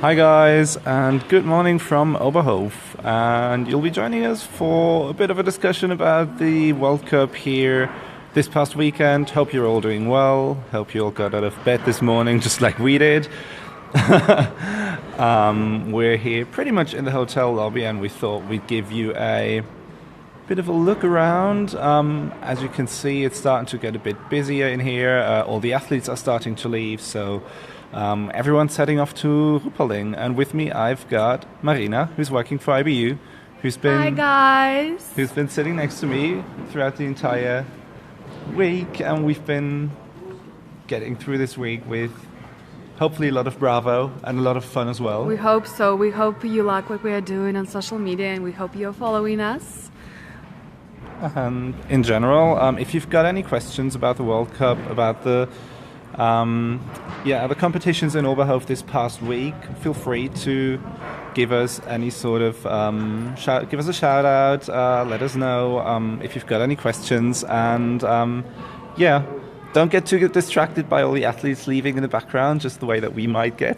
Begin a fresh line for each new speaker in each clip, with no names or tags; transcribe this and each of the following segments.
Hi guys, and good morning from Oberhof. And you'll be joining us for a bit of a discussion about the World Cup here this past weekend. Hope you're all doing well. Hope you all got out of bed this morning just like we did. We're here pretty much in the hotel lobby, and we thought we'd give you a bit of a look around. As you can see, it's starting to get a bit busier in here. All the athletes are starting to leave, so everyone's heading off to Ruhpolding. And with me, I've got Marina, who's working for IBU,
Hi guys!
who's been sitting next to me throughout the entire week, and we've been getting through this week with hopefully a lot of bravo and a lot of fun as well.
We hope so. We hope you like what we are doing on social media, and we hope you're following us.
And in general, if you've got any questions about the World Cup, about the the competitions in Oberhof this past week, feel free to give us any sort of give us a shout out. Let us know if you've got any questions, and don't get too distracted by all the athletes leaving in the background, just the way that we might get.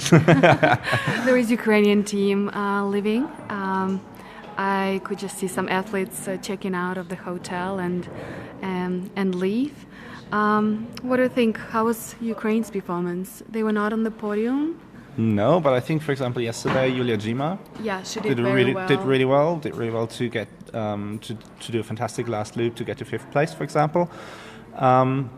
There is Ukrainian team leaving. I could just see some athletes checking out of the hotel and leave. What do you think? How was Ukraine's performance? They were not on the podium.
No, but I think, for example, yesterday Julia Jima
She did very well.
Did really well to get to do a fantastic last loop to get to fifth place, for example. And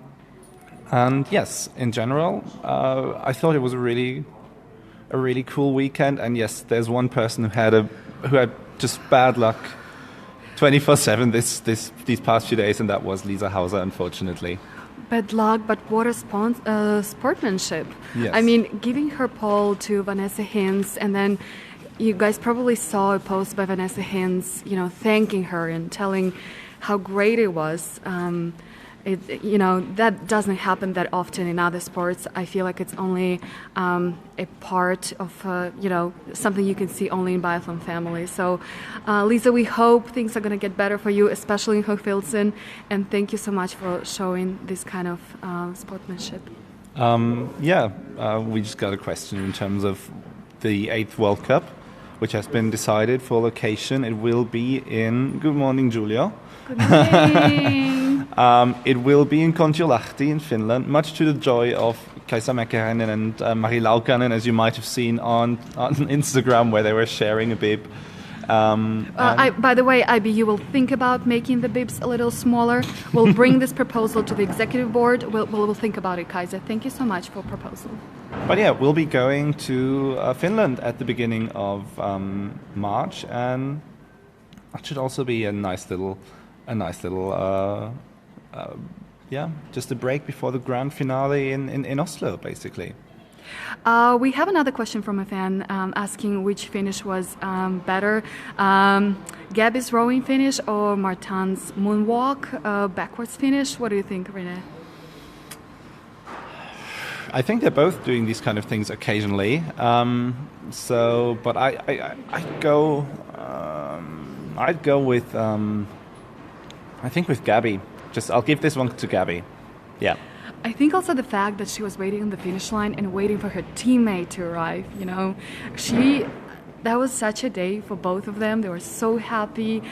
yes, in general, I thought it was a really cool weekend. And yes, there's one person who had just bad luck 24/7 these past few days, and that was Lisa Hauser, unfortunately.
Bad luck, but what a sportsmanship.
Yes.
I mean, giving her pole to Vanessa Hins, and then you guys probably saw a post by Vanessa Hins, thanking her and telling how great it was. That doesn't happen that often in other sports. I feel like it's only a part of, something you can see only in biathlon family. So, Lisa, we hope things are going to get better for you, especially in Hochfilzen. And thank you so much for showing this kind of sportsmanship.
We just got a question in terms of the 8th World Cup, which has been decided for location. It will be in... Good morning, Julia.
Good morning.
It will be in Kontiolahti in Finland, much to the joy of Kaisa Mäkäräinen and Mari Laukanen, as you might have seen on Instagram, where they were sharing a bib.
By the way, IBU will think about making the bibs a little smaller. We'll bring this proposal to the executive board. We'll think about it, Kaisa. Thank you so much for proposal.
But yeah, we'll be going to Finland at the beginning of March, and that should also be a nice little just a break before the grand finale in Oslo, basically.
We have another question from a fan asking which finish was better, Gabby's rowing finish or Martin's moonwalk backwards finish. What do you think, Rene?
I think they're both doing these kind of things occasionally. But I'd go with I think with Gabby. I'll give this one to Gabby. Yeah.
I think also the fact that she was waiting on the finish line and waiting for her teammate to arrive, that was such a day for both of them. They were so happy.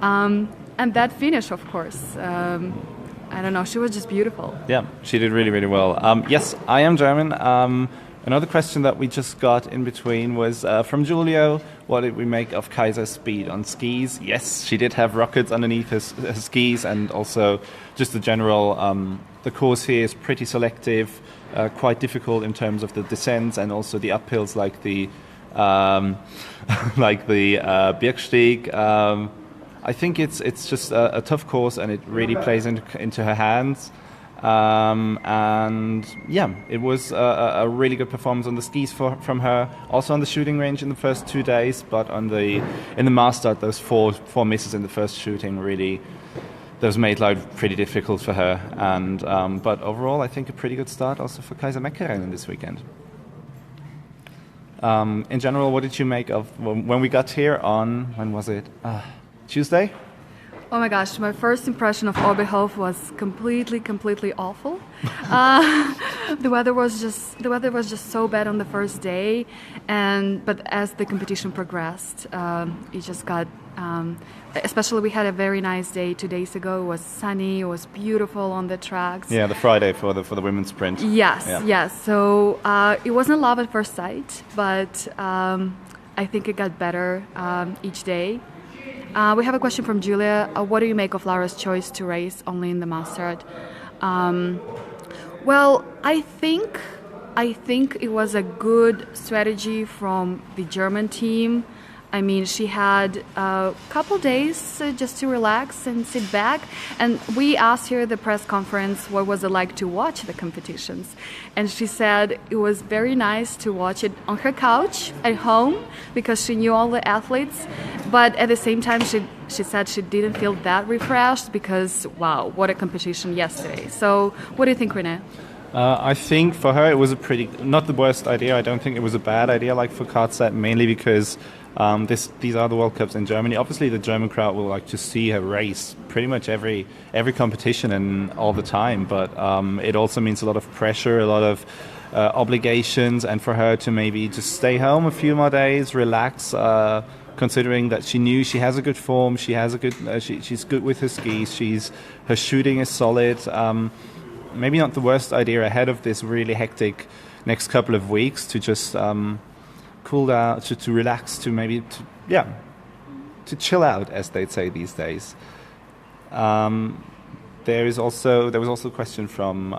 And that finish, of course, I don't know, she was just beautiful.
Yeah, she did really, really well. Yes, I am German. Another question that we just got in between was from Julio. What did we make of Kaiser's speed on skis? Yes, she did have rockets underneath her skis, and also just the general... the course here is pretty selective, quite difficult in terms of the descents and also the uphills, like the Birksteig. I think it's just a tough course, and it really plays into her hands. It was a really good performance on the skis from her. Also on the shooting range in the first 2 days, but in the master, those four misses in the first shooting really, those made life pretty difficult for her. And but overall, I think a pretty good start also for Kaisa Mäkäräinen this weekend. In general, what did you make of when we got here on, when was it? Tuesday?
Oh my gosh, my first impression of Oberhof was completely awful. The weather was just so bad on the first day, but as the competition progressed, it just got. Especially, we had a very nice day 2 days ago. It was sunny. It was beautiful on the tracks.
Yeah, the Friday for the women's sprint.
Yes,
Yeah.
yes. So it wasn't love at first sight, but I think it got better each day. We have a question from Julia. What do you make of Lara's choice to race only in the mustard? Well, I think it was a good strategy from the German team. I mean, she had a couple days just to relax and sit back. And we asked her at the press conference what was it like to watch the competitions. And she said it was very nice to watch it on her couch at home because she knew all the athletes. But at the same time, she said she didn't feel that refreshed because, wow, what a competition yesterday. So what do you think, Renee?
I think for her it was not the worst idea. I don't think it was a bad idea like for Kartset, mainly because these are the World Cups in Germany. Obviously the German crowd will like to see her race pretty much every competition and all the time, but it also means a lot of pressure, a lot of obligations, and for her to maybe just stay home a few more days, relax, considering that she knew she has a good form, she's good with her skis, her shooting is solid. Maybe not the worst idea ahead of this really hectic next couple of weeks to just cool down, to relax, to chill out, as they'd say these days. There was also a question from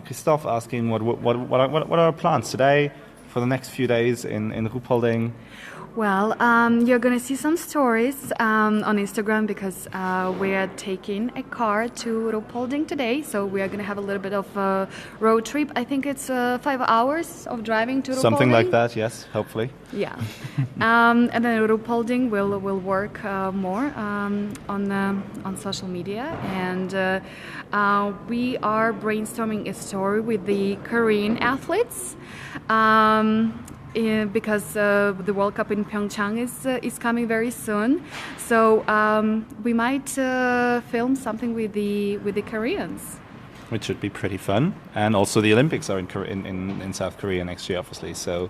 Christoph asking what are our plans today for the next few days in Ruhpolding.
Well, you're going to see some stories on Instagram because we are taking a car to Ruhpolding today. So we are going to have a little bit of a road trip. I think it's 5 hours of driving to Ruhpolding.
Something like that, yes, hopefully.
Yeah. And then Ruhpolding will work more on social media. And we are brainstorming a story with the Korean athletes. Because the World Cup in Pyeongchang is coming very soon, so we might film something with the Koreans,
which should be pretty fun. And also the Olympics are in South Korea next year, obviously. So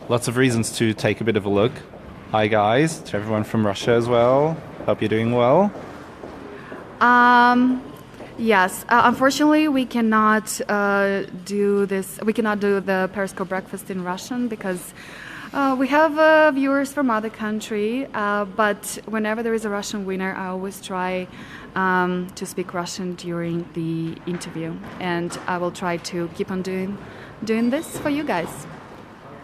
lots of reasons to take a bit of a look. Hi guys, to everyone from Russia as well. Hope you're doing well.
Yes, unfortunately, we cannot do this. We cannot do the Periscope breakfast in Russian because we have viewers from other country. But whenever there is a Russian winner, I always try to speak Russian during the interview, and I will try to keep on doing this for you guys.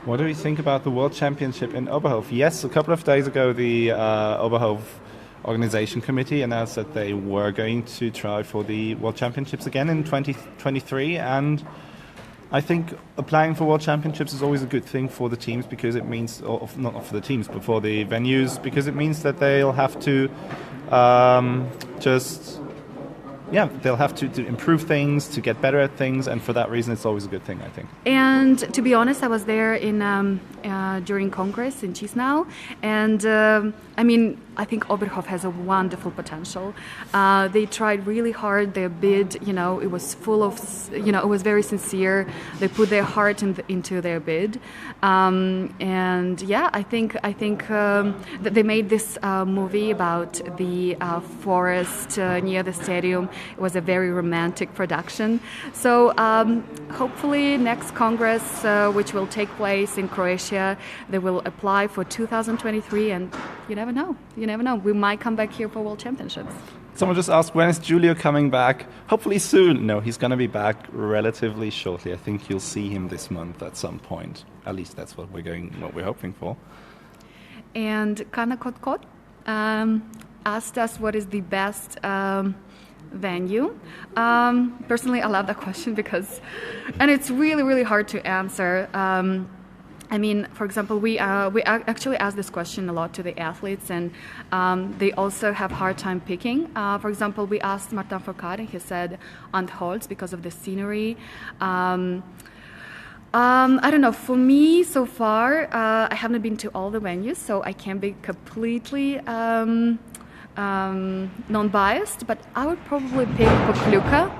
What do we think about the World Championship in Oberhof? Yes, a couple of days ago, the Oberhof Organization Committee announced that they were going to try for the World Championships again in 2023, and I think applying for World Championships is always a good thing for the teams because it means, not for the teams, but for the venues, because it means that they'll have to they'll have to improve things, to get better at things, and for that reason it's always a good thing, I think.
And to be honest, I was there during Congress in Chisinau, and I think Oberhof has a wonderful potential. They tried really hard. Their bid, it was full of, it was very sincere. They put their heart into their bid, and yeah, I think that they made this movie about the forest near the stadium. It was a very romantic production. So hopefully next Congress, which will take place in Croatia, they will apply for 2023, and you never know. We might come back here for World Championships.
Someone just asked, when is Giulio coming back? Hopefully soon. No, he's going to be back relatively shortly. I think you'll see him this month at some point. At least that's what we're hoping for.
And Kana Kotkot asked us what is the best venue. Personally, I love that question and it's really, really hard to answer. For example, we actually ask this question a lot to the athletes, and they also have hard time picking. For example, we asked Martin Fourcade, and he said Antholz because of the scenery. I don't know. For me, so far, I haven't been to all the venues, so I can't be completely non-biased, but I would probably pick Pokluka.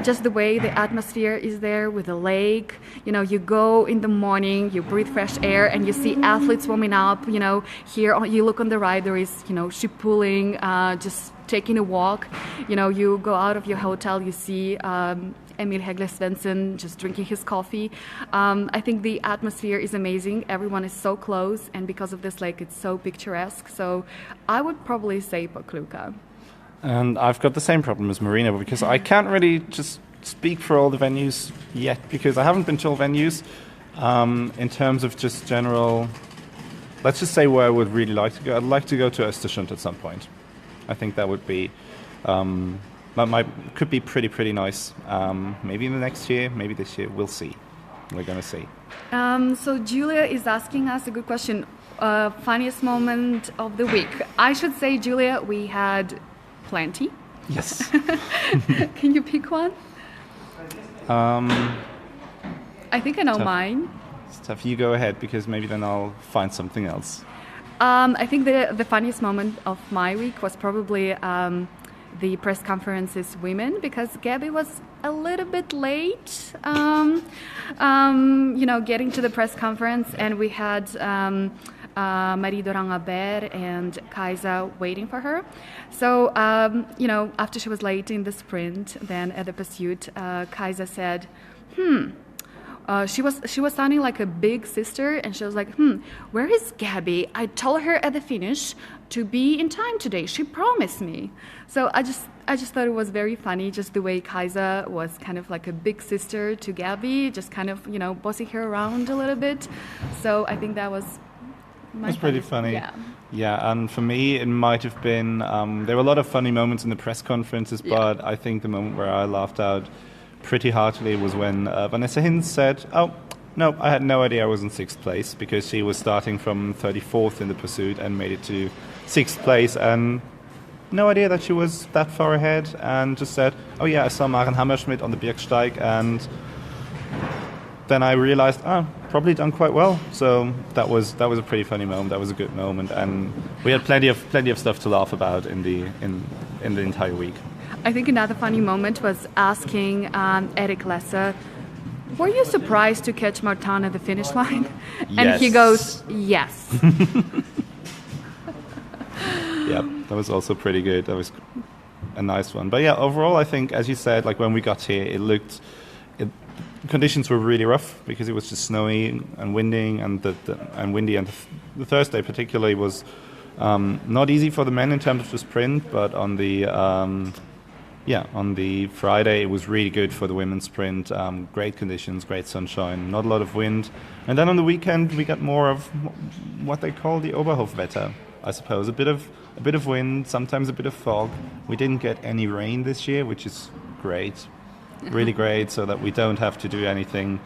Just the way the atmosphere is there with the lake. You know, you go in the morning, you breathe fresh air, and you see athletes warming up. You know, here you look on the right, there is, you know, ship pulling, just taking a walk. You know, you go out of your hotel, you see Emil Hegle Svensson just drinking his coffee. I think the atmosphere is amazing. Everyone is so close, and because of this lake, it's so picturesque. So I would probably say Pokluka.
And I've got the same problem as Marina, because I can't really just speak for all the venues yet, because I haven't been to all venues. In terms of just general, let's just say where I would really like to go. I'd like to go to Östersund at some point. I think that would be, could be pretty nice. Maybe in the next year, maybe this year. We'll see. We're going to see.
So Julia is asking us a good question. Funniest moment of the week. I should say, Julia, we had plenty.
Yes.
Can you pick one? I think I know mine.
It's tough. You go ahead, because maybe then I'll find something else.
I think the funniest moment of my week was probably the press conferences women, because Gabby was a little bit late, you know, getting to the press conference, and we had Marie Dorangaber and Kaisa waiting for her. So, you know, after she was late in the sprint, then at the pursuit, Kaisa said, she was sounding like a big sister, and she was like, where is Gabby? I told her at the finish to be in time today. She promised me. So I just thought it was very funny, just the way Kaisa was kind of like a big sister to Gabby, just kind of, you know, bossing her around a little bit. So I think that was
That's pretty funny.
Yeah.
Yeah, and for me, it might have been, there were a lot of funny moments in the press conferences, but I think the moment where I laughed out pretty heartily was when Vanessa Hinz said, oh, no, I had no idea I was in 6th place, because she was starting from 34th in the pursuit and made it to 6th place, and no idea that she was that far ahead, and just said, oh yeah, I saw Maren Hammerschmidt on the Birksteig, and then I realized, probably done quite well. So that was a pretty funny moment. That was a good moment, and we had plenty of stuff to laugh about in the entire week.
I think another funny moment was asking Eric Lesser, were you surprised to catch Martin at the finish line? And he goes, yes.
Yeah, that was also pretty good. That was a nice one. But yeah, overall, I think, as you said, like when we got here, conditions were really rough, because it was just snowy and winding, and windy, and the Thursday particularly was not easy for the men in terms of the sprint, but on the Friday it was really good for the women's sprint. Great conditions, great sunshine, not a lot of wind, and then on the weekend we got more of what they call the Oberhof weather, I suppose. A bit of wind, sometimes a bit of fog. We didn't get any rain this year, which is great. Really great, so that we don't have to do anything.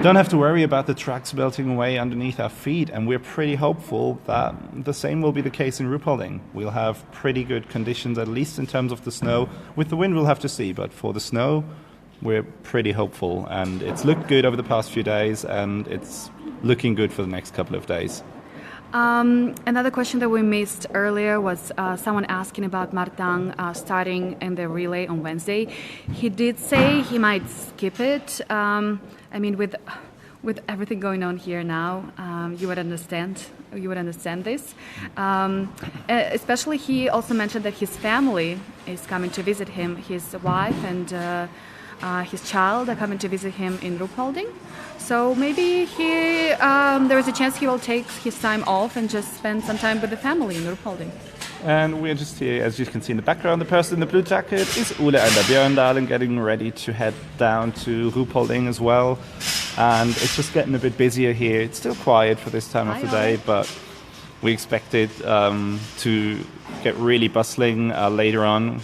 Don't have to worry about the tracks melting away underneath our feet, and we're pretty hopeful that the same will be the case in Ruhpolding. We'll have pretty good conditions, at least in terms of the snow. With the wind, we'll have to see, but for the snow, we're pretty hopeful, and it's looked good over the past few days, and it's looking good for the next couple of days.
Another question that we missed earlier was someone asking about Martin starting in the relay on Wednesday. He did say he might skip it. I mean, with everything going on here now, you would understand this. Especially, he also mentioned that his family is coming to visit him. His wife and his child are coming to visit him in Ruhpolding. So maybe there is a chance he will take his time off and just spend some time with the family in Ruhpolding.
And we're just here, as you can see in the background, the person in the blue jacket is Ole Einar Bjørndalen, getting ready to head down to Ruhpolding as well. And it's just getting a bit busier here. It's still quiet for this time of the day, but we expect it to get really bustling later on.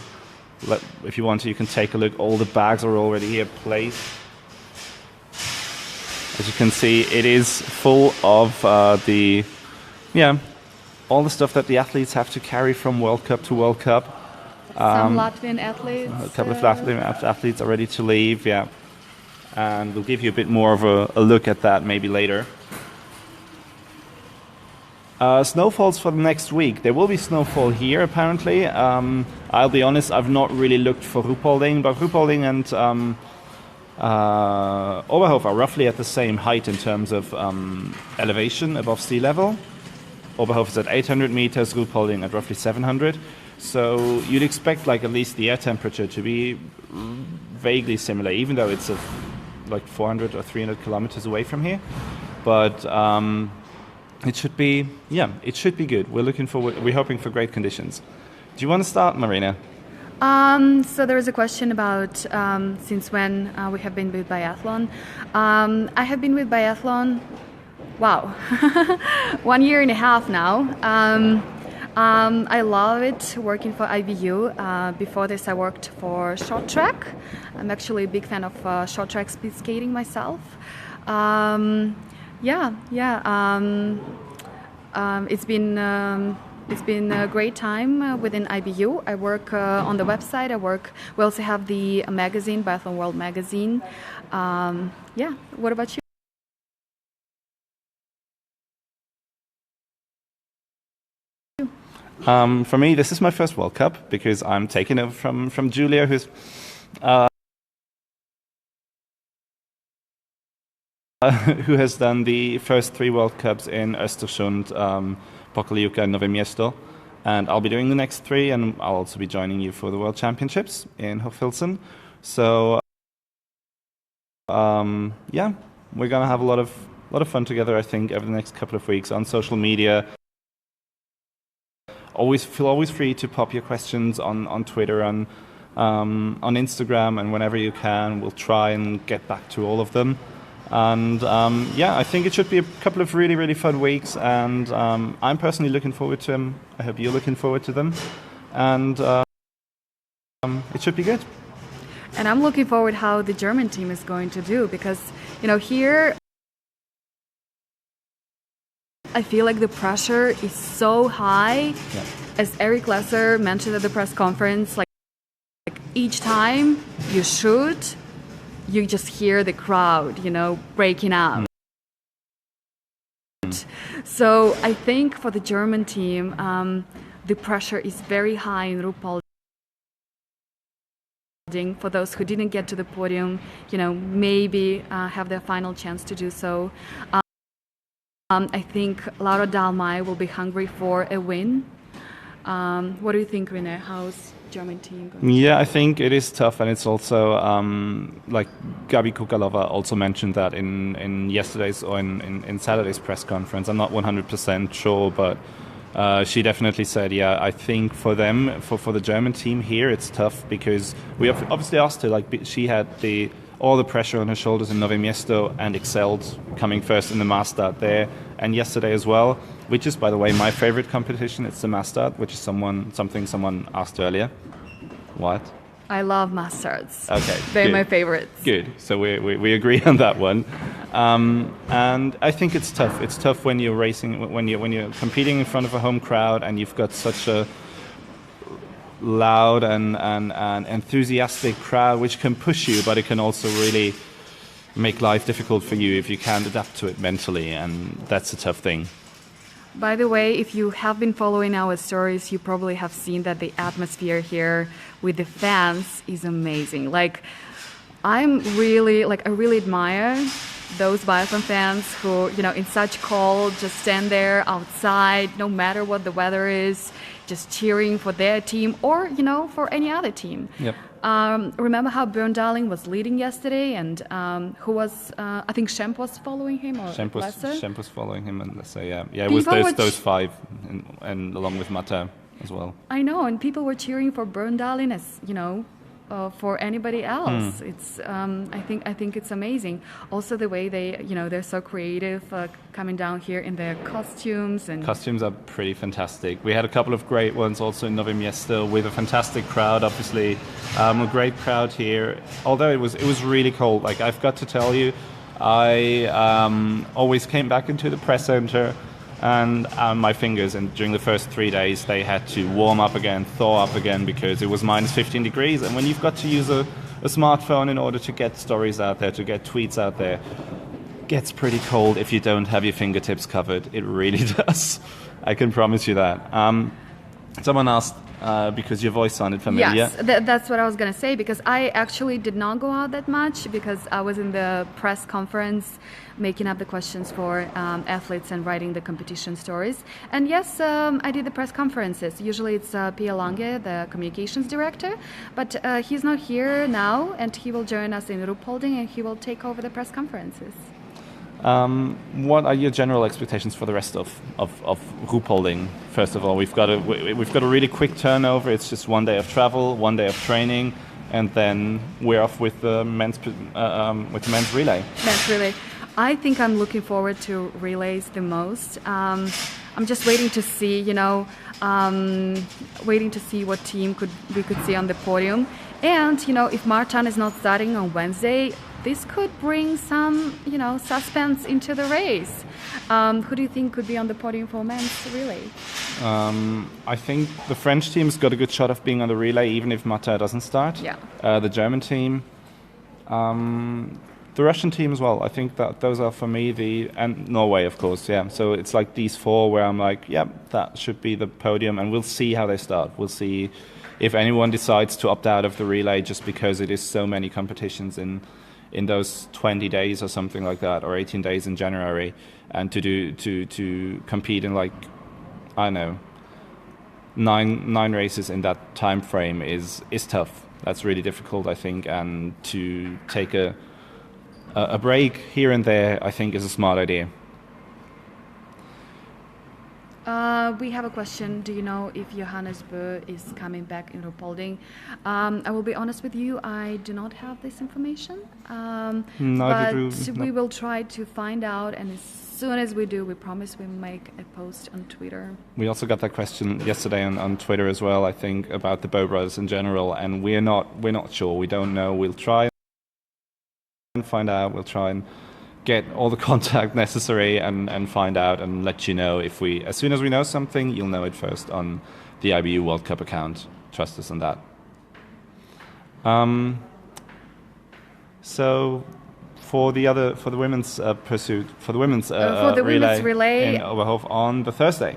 If you want to, you can take a look. All the bags are already here placed. As you can see, it is full of all the stuff that the athletes have to carry from World Cup to World Cup.
Some Latvian athletes.
A couple of Latvian athletes are ready to leave, yeah. And we'll give you a bit more of a look at that maybe later. Snowfalls for the next week. There will be snowfall here, apparently. I'll be honest, I've not really looked for Ruhpolding, but Ruhpolding and Oberhof are roughly at the same height in terms of elevation above sea level. Oberhof is at 800 meters, Ruhpolding at roughly 700. So you'd expect like at least the air temperature to be vaguely similar, even though it's like 400 or 300 kilometers away from here. But it should be good. We're looking forward. We're hoping for great conditions. Do you want to start, Marina?
So there is a question about since when we have been with biathlon. I have been with biathlon, wow, 1.5 years now. I love it working for IBU. Before this, I worked for short track. I'm actually a big fan of short track speed skating myself. It's been a great time within IBU. I work on the website. We also have the magazine, Biathlon World magazine. What about you?
For me, this is my first World Cup because I'm taking over from Julia, who has done the first 3 World Cups in Östersund, Pokljuka and Nowe Miesto. And I'll be doing the next 3, and I'll also be joining you for the World Championships in Hochfilzen. So, we're gonna have a lot of fun together, I think, over the next couple of weeks on social media. Feel always free to pop your questions on Twitter, on Instagram, and whenever you can, we'll try and get back to all of them. And I think it should be a couple of really, really fun weeks, and I'm personally looking forward to them. I hope you're looking forward to them, and it should be good.
And I'm looking forward how the German team is going to do, because here I feel like the pressure is so high.
Yeah.
As Eric Lesser mentioned at the press conference, like each time you shoot, you just hear the crowd, breaking out. So I think for the German team, the pressure is very high in Ruhpolding. For those who didn't get to the podium, maybe have their final chance to do so. I think Laura Dahlmeier will be hungry for a win. What do you think, Rene? How's German team going?
Yeah, I think it is tough, and it's also like Gabi Kukalova also mentioned that in yesterday's or in Saturday's press conference. I'm not 100% sure, but she definitely said, I think for them, for the German team here, it's tough because we have obviously asked her, she had all the pressure on her shoulders in Nowe Miesto and excelled, coming first in the mass start there, and yesterday as well, which is, by the way, my favorite competition. It's the mass start, which is something someone asked earlier. What?
I love mass starts.
Okay,
they're my favorites.
Good. So we agree on that one. And I think it's tough. It's tough when you're racing, when you're competing in front of a home crowd, and you've got such a loud and enthusiastic crowd, which can push you, but it can also really make life difficult for you if you can't adapt to it mentally, and that's a tough thing.
By the way, if you have been following our stories, you probably have seen that the atmosphere here with the fans is amazing. I really admire those biathlon fans who, in such cold, just stand there outside, no matter what the weather is, just cheering for their team or, for any other team.
Yep.
Remember how Björn Darling was leading yesterday, and who was, I think Schemp was following him, or
Schemp was following him, and Lesser, yeah. It was those 5, and along with Mata as well.
I know, and people were cheering for Björn Darling as, for anybody else. It's I think it's amazing. Also the way they're so creative, coming down here in their costumes
are pretty fantastic. We had a couple of great ones also in Nowe Miesto with a fantastic crowd. Obviously, a great crowd here. Although it was really cold. I've got to tell you, I always came back into the press center, and my fingers, and during the first 3 days they had to warm up again, thaw up again, because it was minus 15 degrees, and when you've got to use a smartphone in order to get stories out there, to get tweets out there, gets pretty cold if you don't have your fingertips covered. It really does. I can promise you that. Someone asked, because your voice sounded familiar.
Yes, that's what I was going to say, because I actually did not go out that much because I was in the press conference making up the questions for athletes and writing the competition stories. And yes, I did the press conferences. Usually it's Pia Lange, the communications director, but he's not here now, and he will join us in Ruhpolding, and he will take over the press conferences.
What are your general expectations for the rest of Ruhpolding? First of all, we've got a really quick turnover. It's just 1 day of travel, 1 day of training, and then we're off with the men's relay. Men's relay.
I think I'm looking forward to relays the most. I'm just waiting to see, what team we could see on the podium. And if Martin is not starting on Wednesday, this could bring some, suspense into the race. Who do you think could be on the podium for men's relay?
I think the French team's got a good shot of being on the relay, even if Martin doesn't start.
Yeah.
The German team, the Russian team as well. I think that those are for me and Norway, of course. Yeah. So it's like these four where I'm like, yeah, that should be the podium, and we'll see how they start. We'll see if anyone decides to opt out of the relay just because it is so many competitions in those 20 days or something like that, or 18 days in January, and to compete in, like, I don't know, nine races in that time frame is tough. That's really difficult, I think, and to take a break here and there, I think, is a smart idea.
We have a question. Do you know if Johannes Bö is coming back in Ruhpolding? I will be honest with you, I do not have this information. We will try to find out, and as soon as we do, we promise we'll make a post on Twitter.
We also got that question yesterday on Twitter as well, I think, about the Bö brothers in general, and we're not sure. We don't know. We'll try and find out. We'll try and get all the contact necessary and find out and let you know as soon as we know something, you'll know it first on the IBU World Cup account. Trust us on that. So for the women's pursuit, for the women's relay in Oberhof on the Thursday.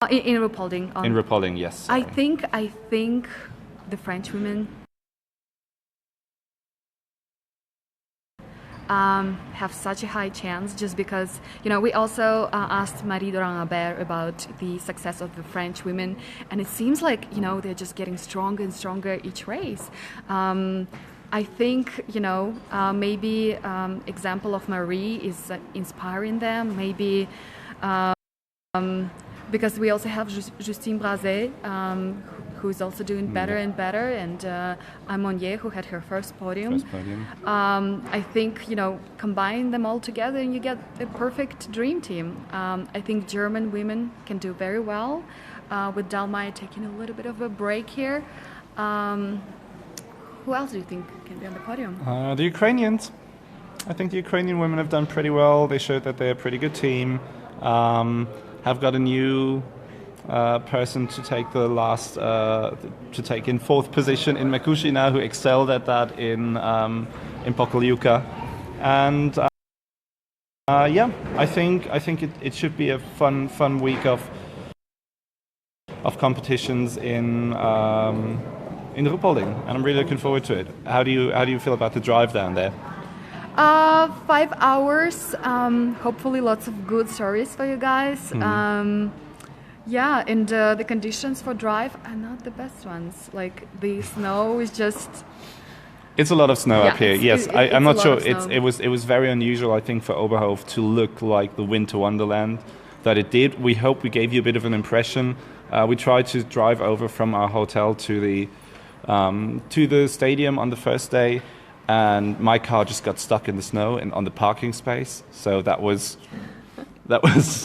In Ruhpolding.
In Ruhpolding, yes. Sorry.
I think the French women have such a high chance, just because we also asked Marie Doran-Habert about the success of the French women, and it seems like they're just getting stronger and stronger each race. I think maybe example of Marie is inspiring them, maybe because we also have Justine Brazet, who is also doing better and better, and Amonier, who had her first podium. I think combine them all together and you get a perfect dream team. I think German women can do very well, with Dalmayer taking a little bit of a break here. Who else do you think can be on the podium?
The Ukrainians. I think the Ukrainian women have done pretty well. They showed that they're a pretty good team. Have got a new person to take in fourth position in Mekushina, who excelled at that in Pokljuka, and I think it should be a fun week of competitions in Ruhpolding, and I'm really looking forward to it. How do you feel about the drive down there?
5 hours. Hopefully, lots of good stories for you guys. Yeah, and the conditions for drive are not the best ones. Like, the snow is just...
It's a lot of snow up here. Yes, I'm not sure. It was very unusual, I think, for Oberhof to look like the winter wonderland that it did. We hope we gave you a bit of an impression. We tried to drive over from our hotel to the stadium on the first day, and my car just got stuck in the snow and on the parking space. So that was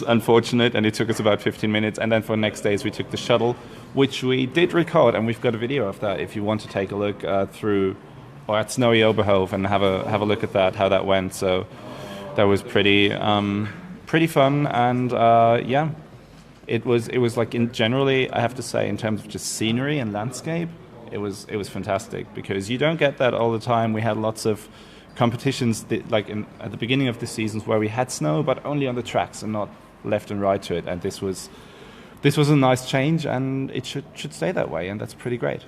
unfortunate, and it took us about 15 minutes. And then for next days, we took the shuttle, which we did record, and we've got a video of that if you want to take a look at Snowy Oberhof and have a look at that, how that went. So that was pretty fun, and it was like, generally, I have to say, in terms of just scenery and landscape, it was fantastic, because you don't get that all the time. We had lots of competitions at the beginning of the seasons where we had snow, but only on the tracks and not left and right to it. And this was a nice change, and it should stay that way, and that's pretty great.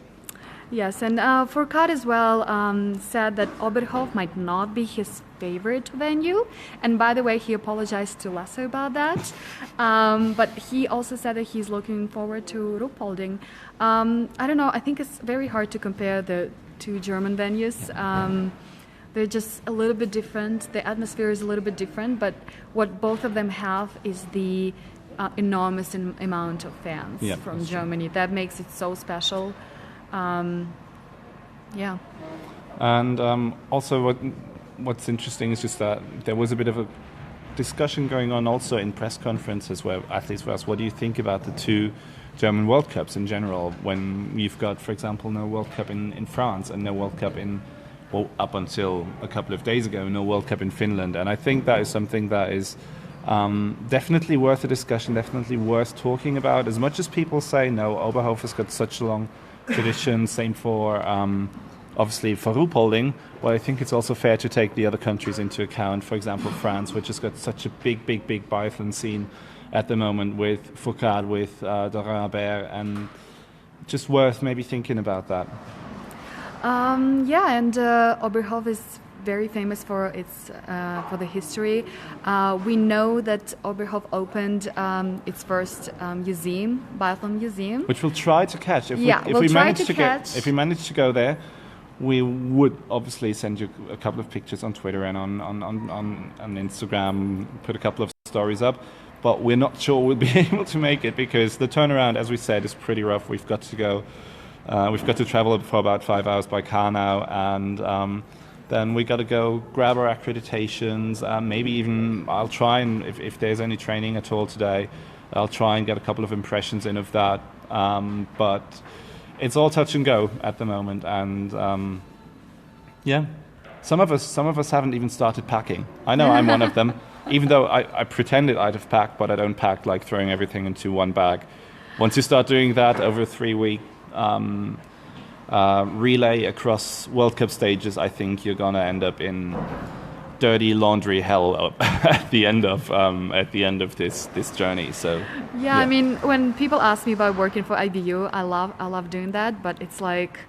Yes, and Foucault as well said that Oberhof might not be his favorite venue. And by the way, he apologized to Lasso about that. But he also said that he's looking forward to Ruhpolding. I don't know, I think it's very hard to compare the two German venues. They're just a little bit different. The atmosphere is a little bit different, but what both of them have is the enormous amount of fans from Germany. That makes it so special. Yeah. And
also what's interesting is just that there was a bit of a discussion going on also in press conferences where athletes were asked, what do you think about the two German World Cups in general, when you've got, for example, no World Cup in France and no World Cup up until a couple of days ago, no World Cup in Finland. And I think that is something that is definitely worth a discussion, definitely worth talking about. As much as people say, no, Oberhof has got such a long tradition, same for obviously for Ruhpolding, well, I think it's also fair to take the other countries into account. For example, France, which has got such a big biathlon scene at the moment with Foucault, with Dorin, and just worth maybe thinking about that.
And Oberhof is very famous for its for the history. We know that Oberhof opened its first museum, biathlon museum,
which we'll try to catch. If we manage to go there, we would obviously send you a couple of pictures on Twitter and on Instagram, put a couple of stories up. But we're not sure we'll be able to make it because the turnaround, as we said, is pretty rough. We've got to go. We've got to travel for about 5 hours by car now, and then we got to go grab our accreditations. Maybe even I'll try and if there's any training at all today, I'll try and get a couple of impressions in of that. But it's all touch and go at the moment, and some of us haven't even started packing. I know I'm one of them. Even though I pretended I'd have packed, but I don't pack like throwing everything into one bag. Once you start doing that over a 3-week relay across World Cup stages, I think you're gonna end up in dirty laundry hell at the end of this journey. So
yeah, I mean, when people ask me about working for IBU, I love doing that, but it's like,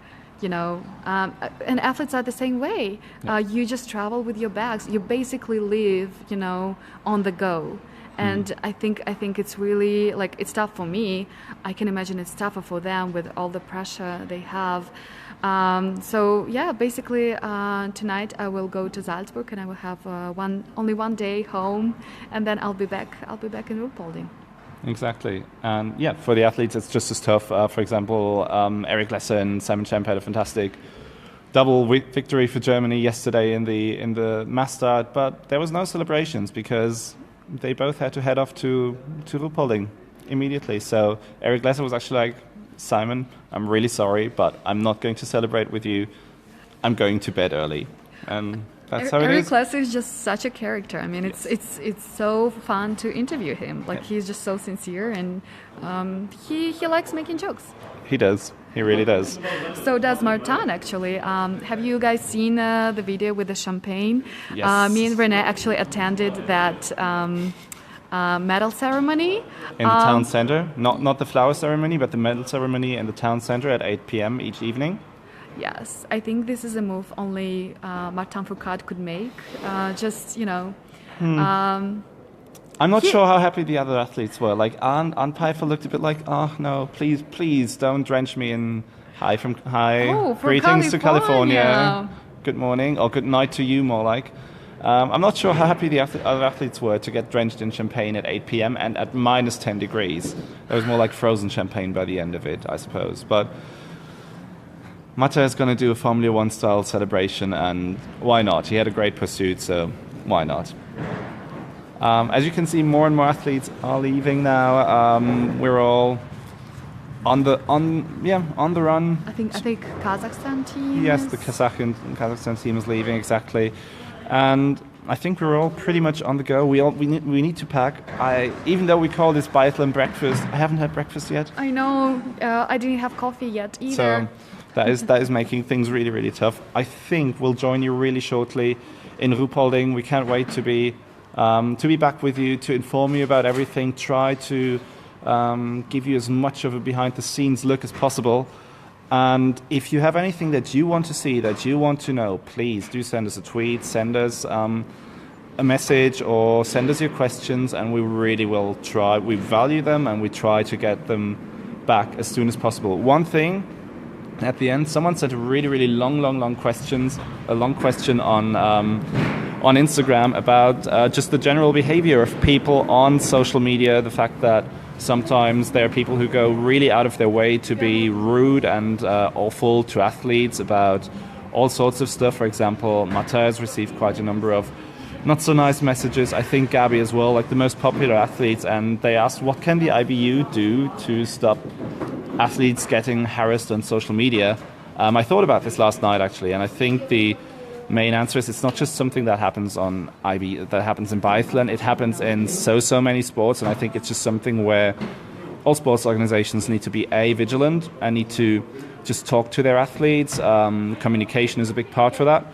you know, and athletes are the same way. Yeah. You just travel with your bags. You basically live, you know, on the go. And I think it's really, like, it's tough for me. I can imagine it's tougher for them with all the pressure they have. So yeah, basically tonight I will go to Salzburg and I will have only one day home, and then I'll be back in Ruhpolding.
Exactly, and yeah, for the athletes it's just as tough. For example, Eric Lesser and Simon Schempp had a fantastic double victory for Germany yesterday in the mass start, but there was no celebrations because they both had to head off to Ruhpolding immediately. So Eric Lesser was actually like, Simon, I'm really sorry, but I'm not going to celebrate with you. I'm going to bed early, and that's how it is.
Eric Lesser is just such a character. I mean, it's so fun to interview him. Like, he's just so sincere, and he likes making jokes.
He does. He really does.
So does Martin, actually. Have you guys seen the video with the champagne?
Yes.
Me and Renee actually attended that medal ceremony.
In the town center. Not the flower ceremony, but the medal ceremony in the town center at 8 p.m. each evening.
Yes, I think this is a move only Martin Foucault could make. Just, you know...
I'm not sure how happy the other athletes were. Like, Arne Pfeiffer looked a bit like, oh, no, please don't drench me in hi. Greetings to California. Good morning, or good night to you, more like. I'm not sure how happy the other athletes were to get drenched in champagne at 8 p.m. and at minus 10 degrees. It was more like frozen champagne by the end of it, I suppose. But Mate is going to do a Formula One style celebration, and why not? He had a great pursuit, so why not? As you can see, more and more athletes are leaving now. We're all on the run.
I think Kazakhstan team.
Yes, the Kazakhstan team is leaving, exactly, and I think we're all pretty much on the go. We need to pack. Even though we call this biathlon breakfast, I haven't had breakfast yet.
I know. I didn't have coffee yet either.
So That is making things really, really tough. I think we'll join you really shortly in Ruhpolding. We can't wait to be back with you, to inform you about everything, try to give you as much of a behind-the-scenes look as possible. And if you have anything that you want to see, that you want to know, please do send us a tweet, send us a message, or send us your questions, and we really will try. We value them, and we try to get them back as soon as possible. One thing at the end, someone sent a really, really long question on Instagram about just the general behavior of people on social media, the fact that sometimes there are people who go really out of their way to be rude and awful to athletes about all sorts of stuff. For example, Mata has received quite a number of not so nice messages. I think Gabby as well, like the most popular athletes, and they asked, what can the IBU do to stop athletes getting harassed on social media? I thought about this last night, actually, and I think the main answer is it's not just something that happens in biathlon. It happens in so many sports, and I think it's just something where all sports organizations need to be vigilant and need to just talk to their athletes. Communication is a big part for that.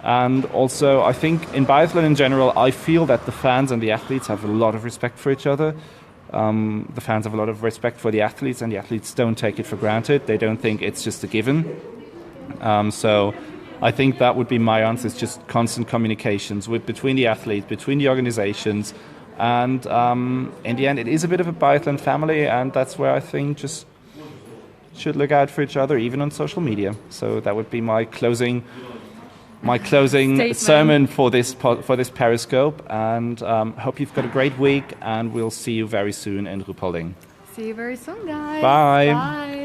And also, I think in biathlon in general, I feel that the fans and the athletes have a lot of respect for each other. The fans have a lot of respect for the athletes, and the athletes don't take it for granted. They don't think it's just a given. So I think that would be my answer, is just constant communications between the athletes, between the organizations. And in the end, it is a bit of a biathlon family, and that's where I think just should look out for each other, even on social media. So that would be my closing sermon for this Periscope, and hope you've got a great week, and we'll see you very soon in Ruhpolding.
See you very soon, guys.
Bye.
Bye.